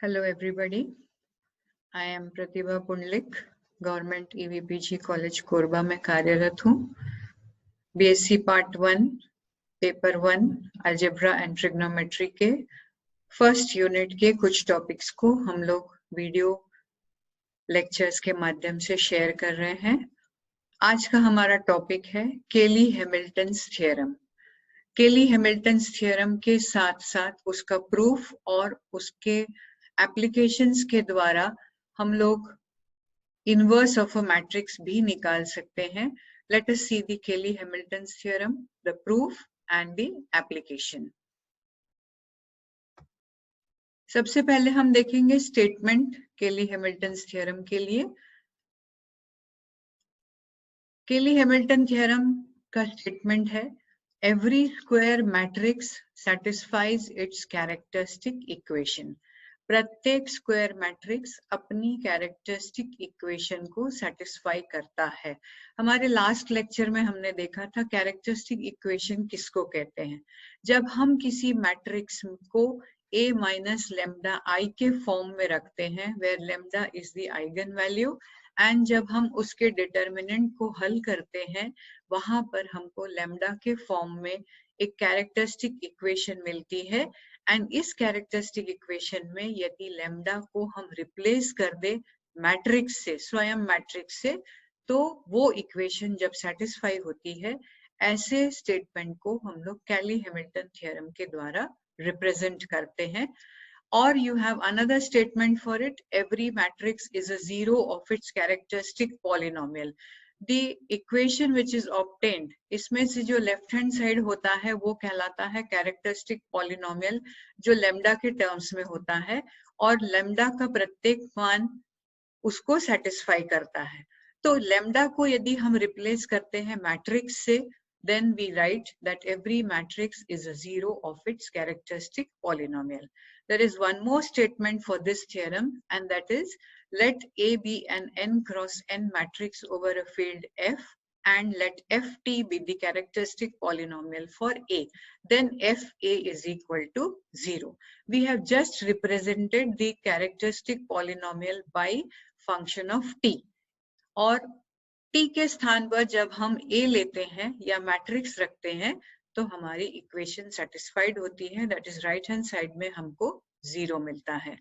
Hello everybody, I am Pratibha Pundlik, government EVPG college Korba में कार्यरत हूँ। BSc part 1 paper 1 algebra and trigonometry के first unit के कुछ टॉपिक्स को हम लोग वीडियो लेक्चर्स के माध्यम से शेयर कर रहे हैं। आज का हमारा टॉपिक है केली-हैमिल्टन्स थ्योरम। केली-हैमिल्टन्स थ्योरम के साथ साथ उसका प्रूफ और उसके एप्लीकेशंस के द्वारा हम लोग इनवर्स ऑफ अ मैट्रिक्स भी निकाल सकते हैं। Let us see the Cayley Hamilton's theorem, the proof and the application. सबसे पहले हम देखेंगे स्टेटमेंट केली-हैमिल्टन्स थ्योरम के लिए। केली-हैमिल्टन थ्योरम का स्टेटमेंट है every square matrix satisfies its characteristic equation। प्रत्येक स्क्वायर मैट्रिक्स अपनी कैरेक्टरिस्टिक इक्वेशन को सेटिस्फाई करता है। हमारे लास्ट लेक्चर में हमने देखा था कैरेक्टरिस्टिक इक्वेशन किसको कहते हैं। जब हम किसी मैट्रिक्स को A माइनस लेमडा I के फॉर्म में रखते हैं where lambda is the eigen value and जब हम उसके डिटर्मिनेंट को हल करते हैं वहां पर हमको लेमडा के फॉर्म में एक कैरेक्टरिस्टिक इक्वेशन मिलती है एंड इस कैरेक्टरिस्टिक इक्वेशन में यदि लेमडा को हम रिप्लेस कर दे मैट्रिक्स से, स्वयं मैट्रिक्स से, तो वो इक्वेशन जब सेटिस्फाई होती है, ऐसे स्टेटमेंट को हम लोग केली-हैमिल्टन थ्योरम के द्वारा रिप्रेजेंट करते हैं। और you have another statement for it, every matrix is a zero of its characteristic polynomial। The equation which is obtained, इसमें से जो लेफ्ट हैंड साइड होता है वो कहलाता है कैरेक्टरिस्टिक पॉलिनोमियल, जो लेमडा के टर्म्स में होता है और लेमडा का प्रत्येक मान उसको सेटिस्फाई करता है। तो लेमडा को यदि हम रिप्लेस करते हैं मैट्रिक्स से, then we write that every matrix is a zero of its characteristic polynomial। There is one more statement for this theorem and that is let A be an n cross n matrix over a field F and let Ft be the characteristic polynomial for A, then Fa is equal to 0। We have just represented the characteristic polynomial by function of t और t के स्थान पर जब हम a लेते हैं या matrix रखते हैं तो हमारी इक्वेशन सेटिस्फाइड होती है, that is right hand side में हमको 0 मिलता है।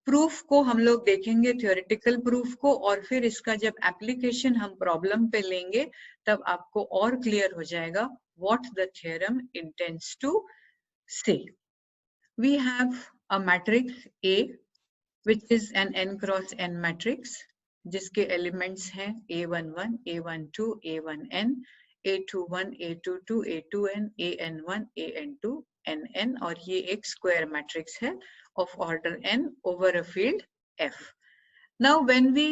प्रूफ को हम लोग देखेंगे, थ्योरेटिकल प्रूफ को, और फिर इसका जब एप्लीकेशन हम प्रॉब्लम पे लेंगे तब आपको और क्लियर हो जाएगा what the theorem intends to say. We have a matrix A which is an n cross n matrix जिसके एलिमेंट्स हैं A11, A12, A1n, A21, A22, A2n, AN1, AN2, NN और ये एक स्क्वायर मैट्रिक्स है of order n over a field F। Now when we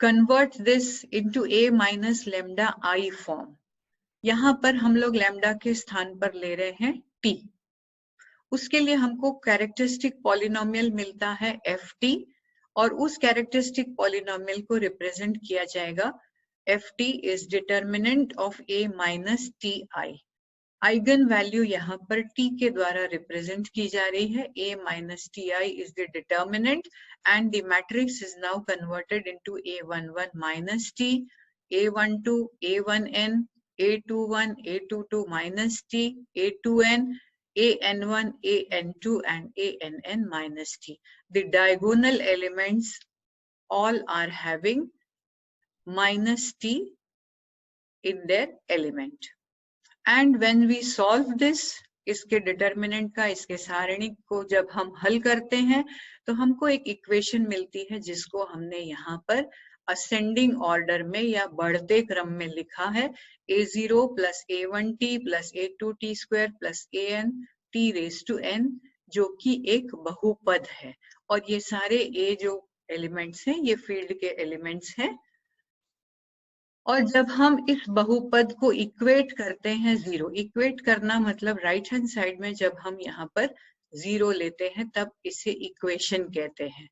convert this into A minus lambda I form, यहाँ पर हम लोग लैम्डा के स्थान पर ले रहे हैं t। उसके लिए हमको कैरेक्टरिस्टिक पॉलिनोमियल मिलता है Ft और उस कैरेक्टरिस्टिक पॉलिनोमियल को रिप्रेजेंट किया जाएगा Ft is determinant of A minus Ti। Eigen value यहाँ पर t के द्वारा रिप्रेजेंट की जा रही है। A minus Ti is the determinant and the matrix is now converted into A11 minus T, A12, A1n, A21, A22 minus T, A2n, AN1, AN2 and ANN minus T। The diagonal elements all are having minus T in their element। And when we solve this, इसके determinant का, इसके सारणिक को जब हम हल करते हैं तो हमको एक इक्वेशन मिलती है जिसको हमने यहाँ पर असेंडिंग ऑर्डर में या बढ़ते क्रम में लिखा है A0 plus A1t plus A2t square plus AN t raise to n, जो कि एक बहुपद है। और ये सारे A जो एलिमेंट्स हैं ये फील्ड के एलिमेंट्स हैं। और जब हम इस बहुपद को इक्वेट करते हैं जीरो, इक्वेट करना मतलब राइट हैंड साइड में जब हम यहाँ पर 0 लेते हैं तब इसे इक्वेशन कहते हैं।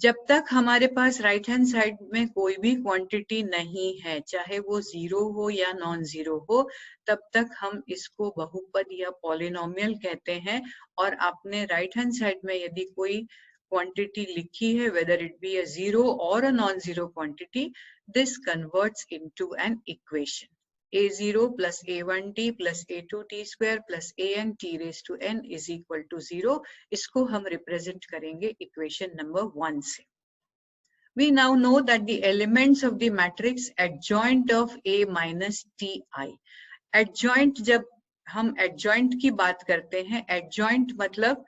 जब तक हमारे पास राइट हैंड साइड में कोई भी क्वांटिटी नहीं है, चाहे वो 0 हो या नॉन जीरो हो, तब तक हम इसको बहुपद या पॉलिनोमियल कहते हैं। और आपने राइट हैंड साइड में यदि कोई क्वांटिटी लिखी है, whether it be a zero or a non-zero quantity, this converts into an equation. A0 plus A1t plus A2t square plus ANt raised to n is equal to 0. इसको हम represent करेंगे equation number 1 से. We now know that the elements of the matrix adjoint of A minus Ti. Adjoint, जब हम adjoint की बात करते हैं, adjoint मतलब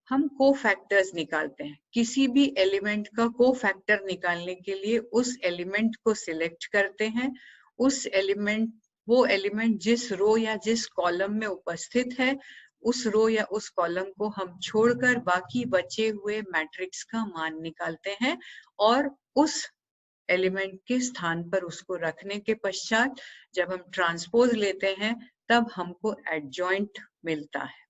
हम कोफैक्टर्स निकालते हैं। किसी भी एलिमेंट का कोफैक्टर निकालने के लिए उस एलिमेंट को सिलेक्ट करते हैं। उस एलिमेंट, वो एलिमेंट जिस रो या जिस कॉलम में उपस्थित है, उस रो या उस कॉलम को हम छोड़कर बाकी बचे हुए मैट्रिक्स का मान निकालते हैं और उस एलिमेंट के स्थान पर उसको रखने के पश्चात जब हम ट्रांसपोज लेते हैं तब हमको एडजॉइंट मिलता है।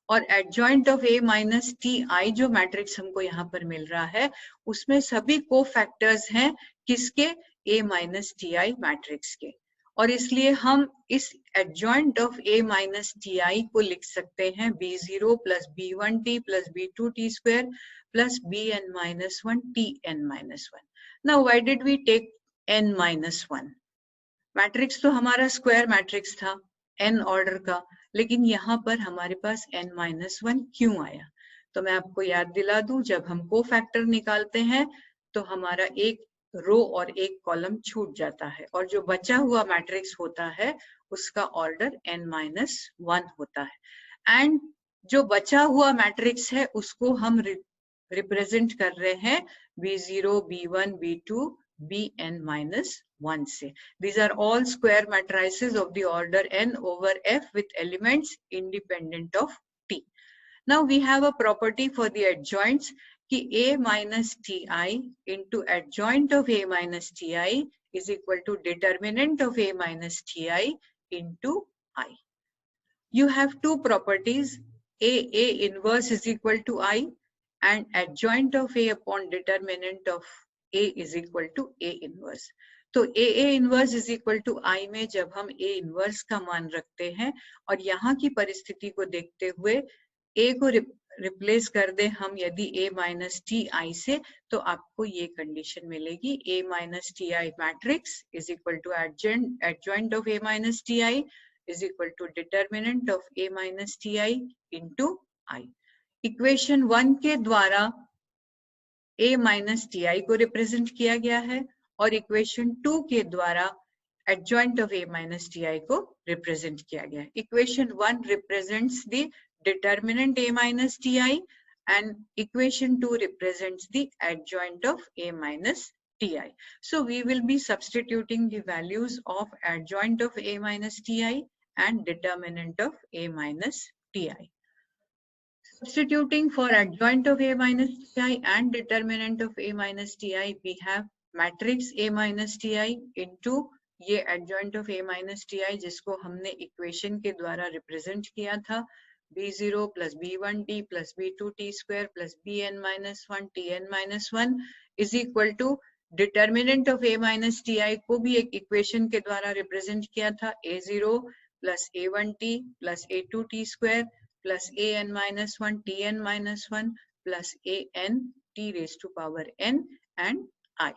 और adjoint of A minus Ti जो मैट्रिक्स हमको यहाँ पर मिल रहा है, उसमें सभी कोफैक्टर्स हैं किसके? A माइनस Ti मैट्रिक्स के। और इसलिए हम इस adjoint of A minus Ti को लिख सकते हैं B0 plus B1t plus B2t square plus Bn minus 1 Tn minus 1। Now why did we take n minus 1? Matrix तो हमारा स्क्वायर मैट्रिक्स था n ऑर्डर का, लेकिन यहाँ पर हमारे पास n माइनस 1 क्यों आया? तो मैं आपको याद दिला दूं, जब हम कोफैक्टर निकालते हैं तो हमारा एक रो और एक कॉलम छूट जाता है और जो बचा हुआ मैट्रिक्स होता है उसका ऑर्डर n माइनस 1 होता है। एंड जो बचा हुआ मैट्रिक्स है उसको हम रिप्रेजेंट कर रहे हैं B0, B1, B2, Bn minus 1 से. These are all square matrices of the order n over f with elements independent of t. Now we have a property for the adjoints कि A minus Ti into adjoint of A minus Ti is equal to determinant of A minus Ti into I. You have two properties, A inverse is equal to I and adjoint of A upon determinant of A is equal to A inverse. तो A inverse is equal to I में जब हम A inverse का मान रखते हैं और यहाँ की परिस्थिति को देखते हुए A को रिप्लेस कर दे हम यदि A minus Ti से, तो आपको ये कंडीशन मिलेगी A minus Ti matrix is equal to adjoint of A minus Ti is equal to determinant of A minus Ti into I. Equation 1 के द्वारा A minus Ti को रिप्रेजेंट किया गया है और इक्वेशन 2 के द्वारा adjoint of A minus Ti को रिप्रेजेंट किया गया है. Equation 1 represents the determinant A minus Ti and equation 2 represents the adjoint of A minus Ti. So we will be substituting the values of adjoint of A minus Ti and determinant of A minus Ti. Substituting for adjoint of A minus Ti and determinant of A minus Ti, we have matrix A minus Ti into ये adjoint of A minus Ti जिसको हमने equation के द्वारा represent किया था B0 plus B1t plus B2t square plus Bn minus 1 Tn minus 1 is equal to determinant of A minus Ti को भी एक equation के द्वारा represent किया था A0 plus A1t plus A2t square plus An minus 1 Tn minus 1 plus An t raised to power n and I.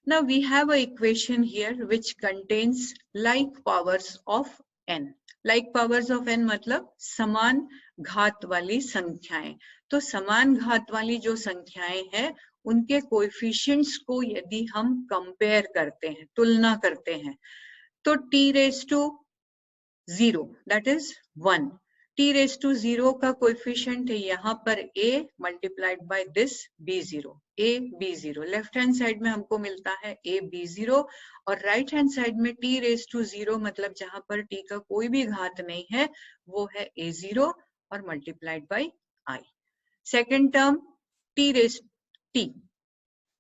Now we have an equation here which contains like powers of n. Like powers of n मतलब समान घात वाली संख्याएं. तो समान घात वाली जो संख्याएं हैं उनके कोएफिशिएंट्स को यदि हम कंपेयर करते हैं, तुलना करते हैं, तो t raised to 0 that is 1. T raised to 0 का कोएफिशिएंट है यहाँ पर a multiplied by this b0. a b0 left hand side में हमको मिलता है a b0 और राइट हैंड साइड में t raised to 0 मतलब जहां पर t का कोई भी घात नहीं है वो है a0 और multiplied by I. Second term t raised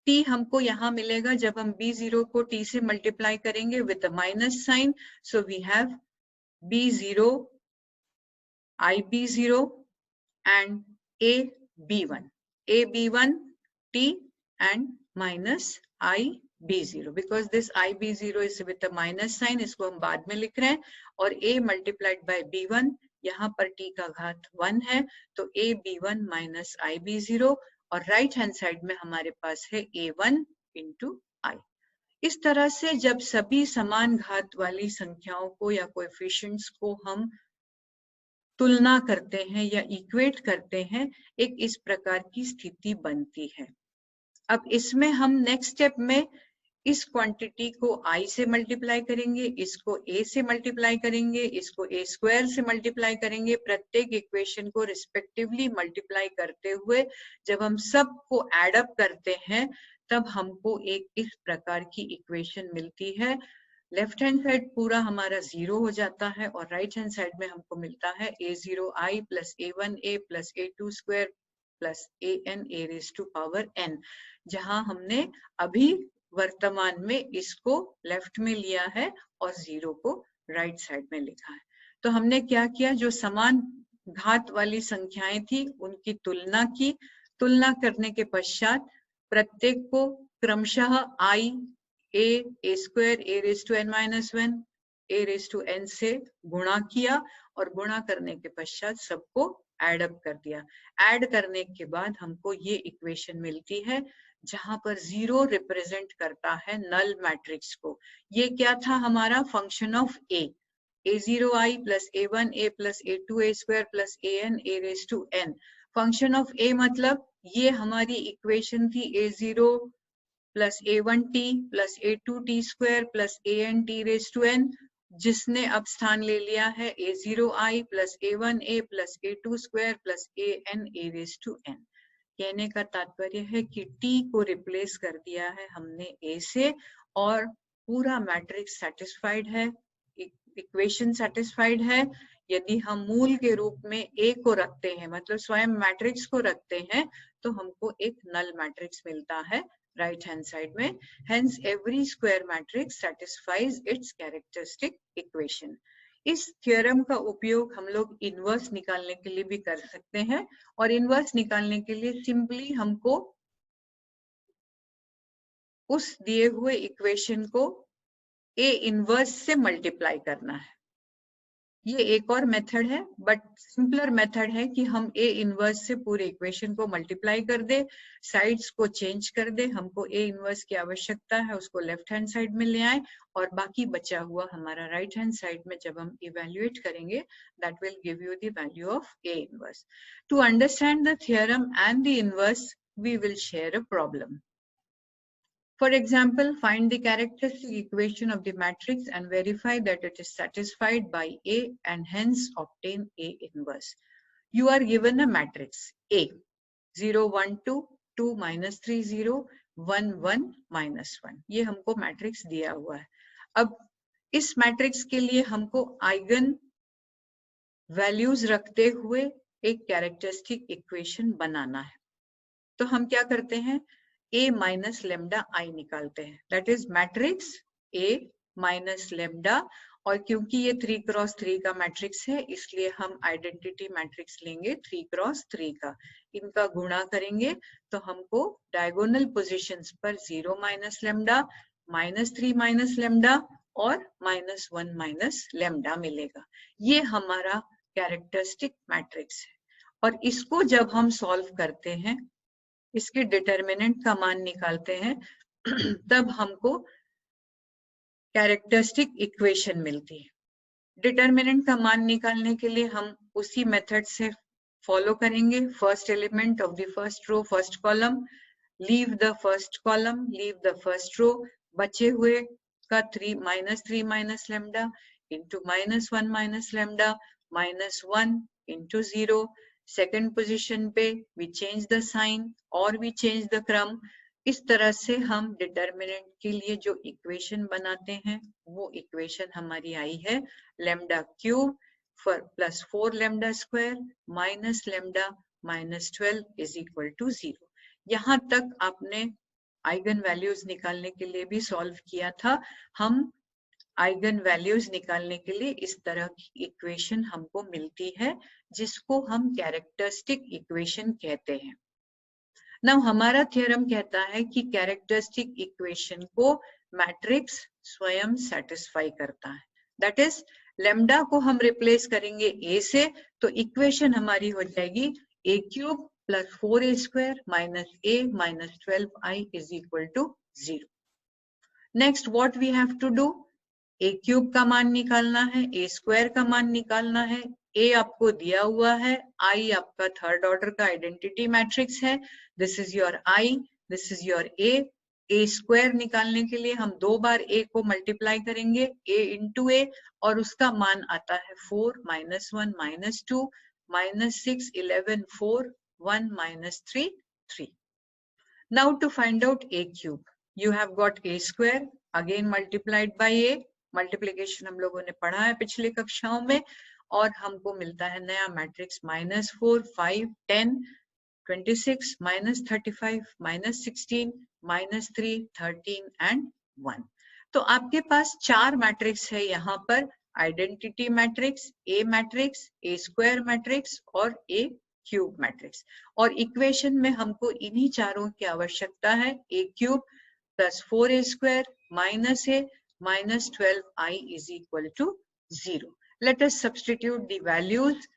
t हमको यहाँ मिलेगा जब हम b0 को t से मल्टीप्लाई करेंगे with a minus sign. So we have b0 IB0 and AB1. AB1 T and minus IB0 because this IB0 is with a minus sign, इसको हम बाद में लिख रहे हैं, और A multiplied by B1, यहाँ पर t का घात 1 है तो AB1 minus IB0, और राइट हैंड साइड में हमारे पास है A1 into I। इस तरह से जब सभी समान घात वाली संख्याओं को या कोएफिशिएंट्स को हम तुलना करते हैं या इक्वेट करते हैं, एक इस प्रकार की स्थिति बनती है। अब इसमें हम नेक्स्ट स्टेप में इस क्वांटिटी को I से मल्टीप्लाई करेंगे, इसको A से मल्टीप्लाई करेंगे, इसको A स्क्वायर से मल्टीप्लाई करेंगे, प्रत्येक इक्वेशन को रिस्पेक्टिवली मल्टीप्लाई करते हुए जब हम सबको एड अप करते हैं तब हमको एक इस प्रकार की इक्वेशन मिलती है। लेफ्ट हैंड साइड पूरा हमारा 0 हो जाता है और राइट हैंड साइड में हमको मिलता है A0I plus A1A plus A2 square plus AN A raise to power n, जहां हमने अभी वर्तमान में इसको लेफ्ट में लिया है और 0 को राइट साइड में लिखा है। तो हमने क्या किया, जो समान घात वाली संख्याएं थी उनकी तुलना की, तुलना करने के पश्चात प्रत्येक को क्रमशः I A square A raise to n minus 1 A raise to n से गुणा किया और गुणा करने के पश्चात सबको एड अप कर दिया। ऐड करने के बाद हमको ये इक्वेशन मिलती है जहां पर 0 रिप्रेजेंट करता है नल मैट्रिक्स को। ये क्या था, हमारा function of A, A0I plus A1A plus A2A square plus AN A raise to n। Function of A मतलब ये हमारी इक्वेशन थी A0 plus A1t plus A2t square plus ANt raise to n, जिसने अब स्थान ले लिया है A0I plus A1A plus A2 square plus AN A raise to n। कहने का तात्पर्य है कि t को रिप्लेस कर दिया है हमने A से और पूरा मैट्रिक्स सेटिस्फाइड है, इक्वेशन सेटिस्फाइड है। यदि हम मूल के रूप में A को रखते हैं, मतलब स्वयं मैट्रिक्स को रखते हैं, तो हमको एक नल मैट्रिक्स मिलता है राइट हैंड साइड में। Hence every square matrix satisfies its characteristic equation। इस थ्योरम का उपयोग हम लोग इनवर्स निकालने के लिए भी कर सकते हैं, और इनवर्स निकालने के लिए सिंपली हमको उस दिए हुए इक्वेशन को A इनवर्स से मल्टीप्लाई करना है। ये एक और मेथड है, बट सिंपलर मेथड है कि हम A इनवर्स से पूरे इक्वेशन को मल्टीप्लाई कर दे, साइड्स को चेंज कर दे। हमको A इनवर्स की आवश्यकता है, उसको लेफ्ट हैंड साइड में ले आए और बाकी बचा हुआ हमारा राइट हैंड साइड में जब हम इवेल्युएट करेंगे, that will give you the value of A inverse. To understand the theorem and the inverse, we will share a problem. For example, find the characteristic equation of the matrix and verify that it is satisfied by A and hence obtain A inverse. You are given a matrix A, 0, 1, 2, 2, minus 3, 0, 1, 1, minus 1. ये हमको matrix दिया हुआ है। अब इस matrix के लिए हमको आइगन वैल्यूज रखते हुए एक कैरेक्टरिस्टिक इक्वेशन बनाना है। तो हम क्या करते हैं, A माइनस लेमडा I निकालते हैं, that is matrix A minus lambda. और क्योंकि ये 3 क्रॉस 3 का मैट्रिक्स है, इसलिए हम आइडेंटिटी मैट्रिक्स लेंगे 3 क्रॉस 3 का। इनका गुणा करेंगे तो हमको डायगोनल पोजीशंस पर 0 minus lambda, minus 3 minus lambda और माइनस 1 माइनस लेमडा मिलेगा। ये हमारा कैरेक्टरिस्टिक मैट्रिक्स है, और इसको जब हम सॉल्व करते हैं, इसके डिटर्मिनेंट का मान निकालते हैं, तब हमको कैरेक्टरिस्टिक इक्वेशन मिलती है। डिटर्मिनेंट का मान निकालने के लिए हम उसी मेथड से फॉलो करेंगे। First element of the first row first column, leave the first column, leave the first row, बचे हुए का 3 minus lambda into minus 1 minus lambda minus 1 into 0। Second position पे वी चेंज द साइन और we change the क्रम। इस तरह से हम डिटर्मिनेंट के लिए जो इक्वेशन बनाते हैं वो इक्वेशन हमारी आई है lambda cube plus 4 lambda square minus lambda minus 12 is equal to 0। यहाँ तक आपने आइगन वैल्यूज निकालने के लिए भी सॉल्व किया था। हम आइगन वैल्यूज निकालने के लिए इस तरह की इक्वेशन हमको मिलती है, जिसको हम कैरेक्टरिस्टिक इक्वेशन कहते हैं। नाउ हमारा थ्योरम कहता है कि कैरेक्टरिस्टिक इक्वेशन को मैट्रिक्स स्वयं सेटिस्फाई करता है। दैट इज लेमडा को हम रिप्लेस करेंगे ए से, तो इक्वेशन हमारी हो जाएगी A cube plus 4a square minus a minus 12i is equal to 0। Next what we have to do, A cube का मान निकालना है, ए स्क्वायर का मान निकालना है, ए आपको दिया हुआ है, आई आपका थर्ड ऑर्डर का आइडेंटिटी मैट्रिक्स है, this is your I, this is your A square निकालने के लिए हम 2 बार ए को मल्टीप्लाई करेंगे, ए इंटू ए, और उसका मान आता है 4 minus 1 minus 2 minus 6 11 4 1 minus 3 3। Now to find out a cube, you have got a square again multiplied by a, multiplication हम लोगों ने पढ़ा है पिछले कक्षाओं में, और हमको मिलता है नया मैट्रिक्स -4 5 10 26 -35 -16 -3 13 and 1। तो आपके पास 4 मैट्रिक्स है यहाँ पर, identity matrix, A square matrix और ए क्यूब मैट्रिक्स, और इक्वेशन में हमको इन्हीं चारों की आवश्यकता है, A cube plus 4a square minus a minus 12i is equal to 0. Let us substitute the values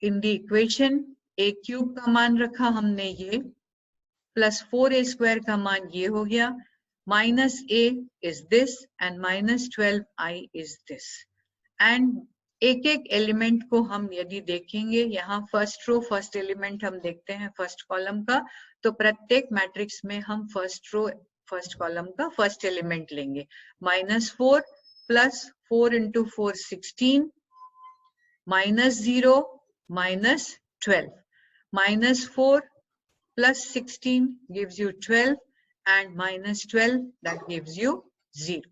in the equation. a cube का मान रखा हमने ये, प्लस 4a स्क्वायर का मान ये हो गया, minus a is this and minus 12i is this। And एक एक एलिमेंट को हम यदि देखेंगे, यहाँ फर्स्ट रो फर्स्ट एलिमेंट हम देखते हैं फर्स्ट कॉलम का, तो प्रत्येक मैट्रिक्स में हम फर्स्ट रो फर्स्ट कॉलम का फर्स्ट एलिमेंट लेंगे, -4 plus 4 into 4 16 -0 -12 -4 plus 16 gives you 12 and -12 that gives you 0।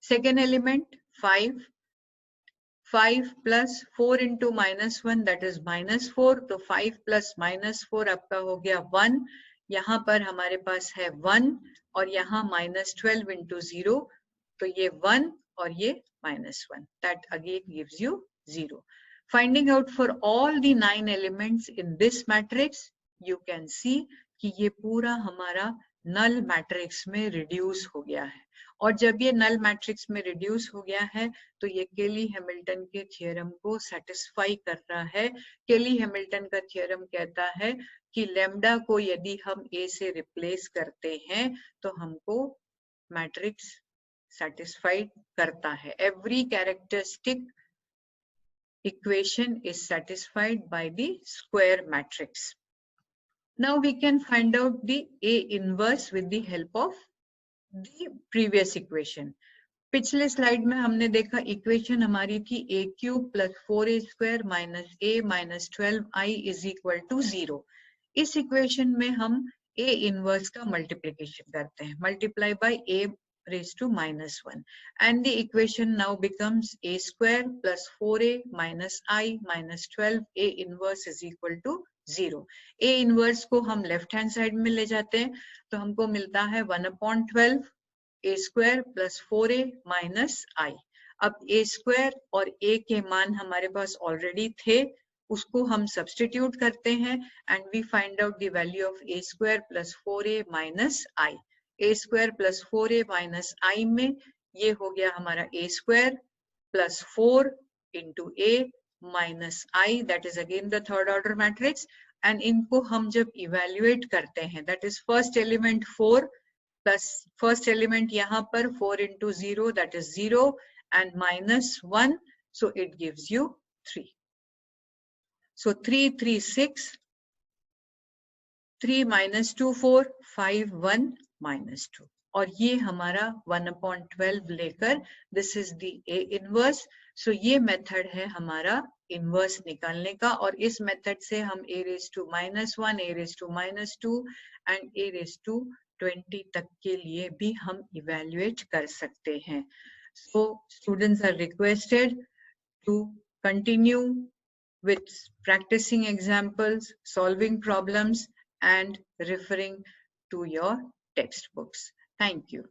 Second element 5 plus 4 into -1 that is -4, तो 5 plus -4 आपका हो गया 1, यहाँ पर हमारे पास है 1 और यहाँ -12 into 0, तो ये 1 और ये -1, that again gives you 0। Finding out for all the 9 elements in this matrix, you can see कि ये पूरा हमारा नल मैट्रिक्स में रिड्यूस हो गया है, और जब ये नल मैट्रिक्स में रिड्यूस हो गया है तो ये केली हैमिल्टन के थ्योरम को सेटिस्फाई कर रहा है। केली हैमिल्टन का थ्योरम कहता है कि लेम्डा को यदि हम ए से रिप्लेस करते हैं तो हमको मैट्रिक्स सेटिस्फाइड करता है। Every characteristic equation is satisfied by the square matrix। Now we can find out the A inverse with the help of the previous equation। पिछले स्लाइड में हमने देखा इक्वेशन हमारी थी a cube plus 4a square minus a minus 12i is equal to 0। इस equation में हम a inverse का मल्टीप्लिकेशन करते हैं, multiply by a raised to -1, and the equation now becomes a square plus 4a minus I minus 12 a inverse is equal to 0। a inverse को हम left hand side में ले जाते हैं तो हमको मिलता है 1/12 a square plus 4a minus I। अब a square और a के मान हमारे पास ऑलरेडी थे, उसको हम सब्स्टिट्यूट करते हैं and we find out the value of a square plus 4a minus I। a square plus 4a minus i में ये हो गया हमारा a square plus 4 into a minus i, that is again the third order matrix, and इनको हम जब evaluate करते हैं, that is first element 4 plus first element यहाँ पर 4 into 0 that is 0 and minus 1, so it gives you 3। So 3 3 6 3 minus 2 4 5 1 minus 2, और ये हमारा 1/12 लेकर this is the A inverse. So ये मेथड है हमारा इनवर्स निकालने का, और इस मेथड से हम a raised to -1 a raised to -2 and a raised to 20 तक के लिए भी हम इवेल्युएट कर सकते हैं। So students are requested to continue with practicing examples, solving problems and referring to your textbooks. Thank you.